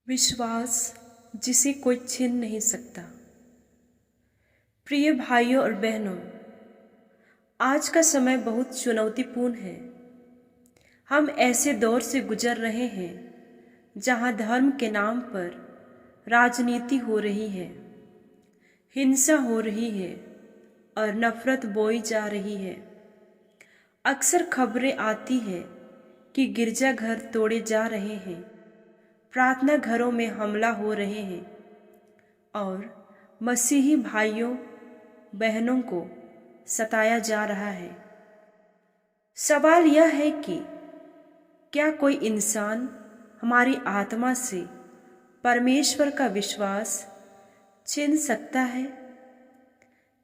विश्वास जिसे कोई छीन नहीं सकता। प्रिय भाइयों और बहनों, आज का समय बहुत चुनौतीपूर्ण है। हम ऐसे दौर से गुजर रहे हैं जहां धर्म के नाम पर राजनीति हो रही है, हिंसा हो रही है और नफरत बोई जा रही है। अक्सर खबरें आती है कि गिरजाघर तोड़े जा रहे हैं, प्रार्थना घरों में हमला हो रहे हैं और मसीही भाइयों बहनों को सताया जा रहा है। सवाल यह है कि क्या कोई इंसान हमारी आत्मा से परमेश्वर का विश्वास छीन सकता है?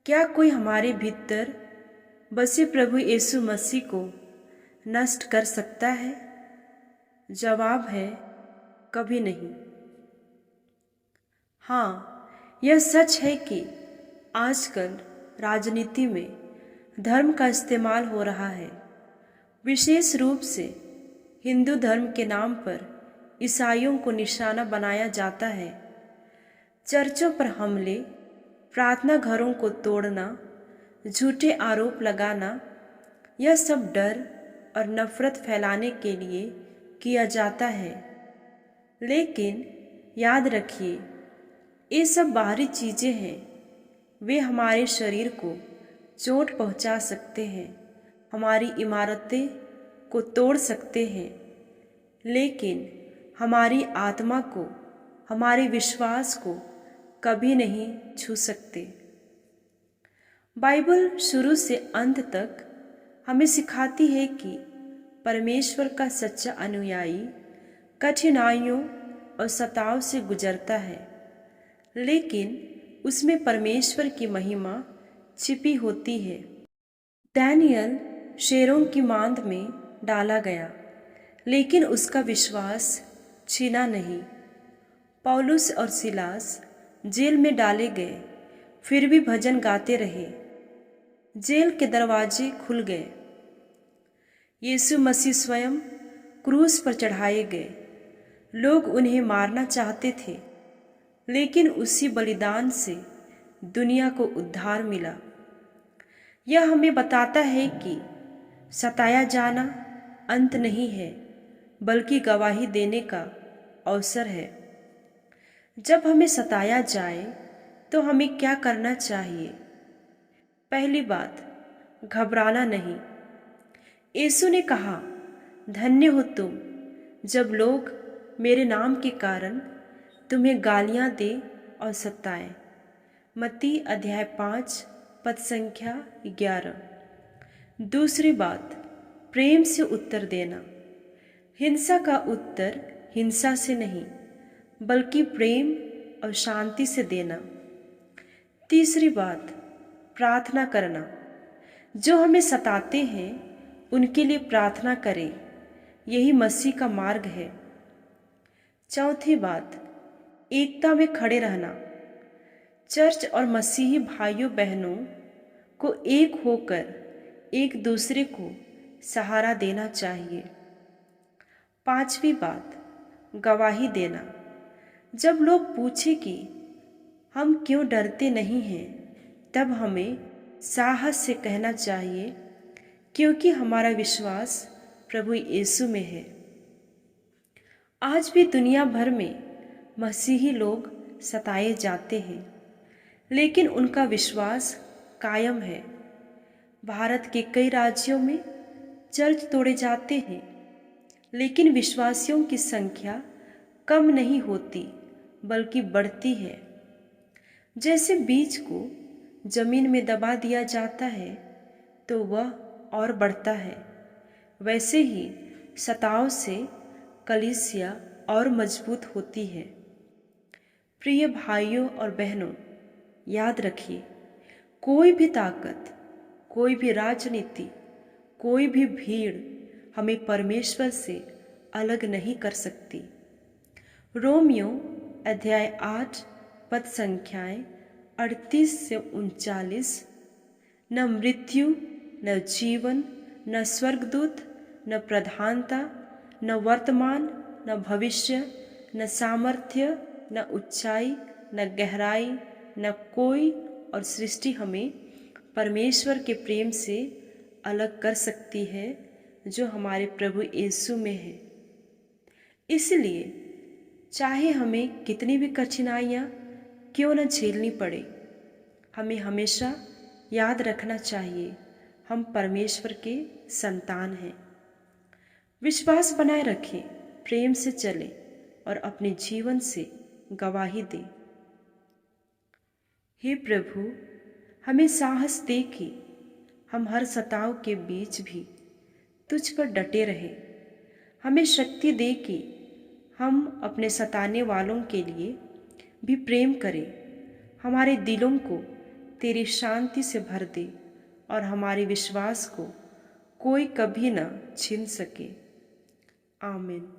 क्या कोई हमारे भीतर बसे प्रभु यीशु मसीह को नष्ट कर सकता है? जवाब है कभी नहीं। हाँ, यह सच है कि आजकल राजनीति में धर्म का इस्तेमाल हो रहा है। विशेष रूप से हिंदू धर्म के नाम पर ईसाइयों को निशाना बनाया जाता है। चर्चों पर हमले, प्रार्थना घरों को तोड़ना, झूठे आरोप लगाना, यह सब डर और नफरत फैलाने के लिए किया जाता है। लेकिन याद रखिए, ये सब बाहरी चीज़ें हैं। वे हमारे शरीर को चोट पहुंचा सकते हैं, हमारी इमारतें को तोड़ सकते हैं, लेकिन हमारी आत्मा को, हमारे विश्वास को कभी नहीं छू सकते। बाइबल शुरू से अंत तक हमें सिखाती है कि परमेश्वर का सच्चा अनुयायी कठिनाइयों और सताव से गुजरता है, लेकिन उसमें परमेश्वर की महिमा छिपी होती है। दानियल शेरों की मांद में डाला गया, लेकिन उसका विश्वास छीना नहीं। पौलुस और सिलास जेल में डाले गए, फिर भी भजन गाते रहे। जेल के दरवाजे खुल गए। यीशु मसीह स्वयं क्रूस पर चढ़ाए गए। लोग उन्हें मारना चाहते थे, लेकिन उसी बलिदान से दुनिया को उद्धार मिला। यह हमें बताता है कि सताया जाना अंत नहीं है, बल्कि गवाही देने का अवसर है। जब हमें सताया जाए तो हमें क्या करना चाहिए? पहली बात, घबराना नहीं। यीशु ने कहा, धन्य हो तुम जब लोग मेरे नाम के कारण तुम्हें गालियां दे और सताएं। मत्ती अध्याय 5 पद संख्या 11। दूसरी बात, प्रेम से उत्तर देना। हिंसा का उत्तर हिंसा से नहीं, बल्कि प्रेम और शांति से देना। तीसरी बात, प्रार्थना करना। जो हमें सताते हैं उनके लिए प्रार्थना करें, यही मसीह का मार्ग है। चौथी बात, एकता में खड़े रहना। चर्च और मसीही भाइयों बहनों को एक होकर एक दूसरे को सहारा देना चाहिए। पांचवी बात, गवाही देना। जब लोग पूछे कि हम क्यों डरते नहीं हैं, तब हमें साहस से कहना चाहिए, क्योंकि हमारा विश्वास प्रभु यीशु में है। आज भी दुनिया भर में मसीही लोग सताए जाते हैं, लेकिन उनका विश्वास कायम है। भारत के कई राज्यों में चर्च तोड़े जाते हैं, लेकिन विश्वासियों की संख्या कम नहीं होती, बल्कि बढ़ती है। जैसे बीज को जमीन में दबा दिया जाता है तो वह और बढ़ता है, वैसे ही सताव से कलीसिया और मजबूत होती है। प्रिय भाइयों और बहनों, याद रखिए, कोई भी ताकत, कोई भी राजनीति, कोई भी भीड़ हमें परमेश्वर से अलग नहीं कर सकती। रोमियो अध्याय 8 पद संख्याएं 38 से 39। न मृत्यु, न जीवन, न स्वर्गदूत, न प्रधानता, न वर्तमान, न भविष्य, न सामर्थ्य, न ऊंचाई, न गहराई, न कोई और सृष्टि हमें परमेश्वर के प्रेम से अलग कर सकती है जो हमारे प्रभु यीशु में है। इसलिए चाहे हमें कितनी भी कठिनाइयाँ क्यों न झेलनी पड़े, हमें हमेशा याद रखना चाहिए हम परमेश्वर के संतान हैं। विश्वास बनाए रखें, प्रेम से चलें और अपने जीवन से गवाही दें। हे प्रभु, हमें साहस दे कि हम हर सताव के बीच भी तुझ पर डटे रहें। हमें शक्ति दे कि हम अपने सताने वालों के लिए भी प्रेम करें। हमारे दिलों को तेरी शांति से भर दे और हमारे विश्वास को कोई कभी न छीन सके। आमीन।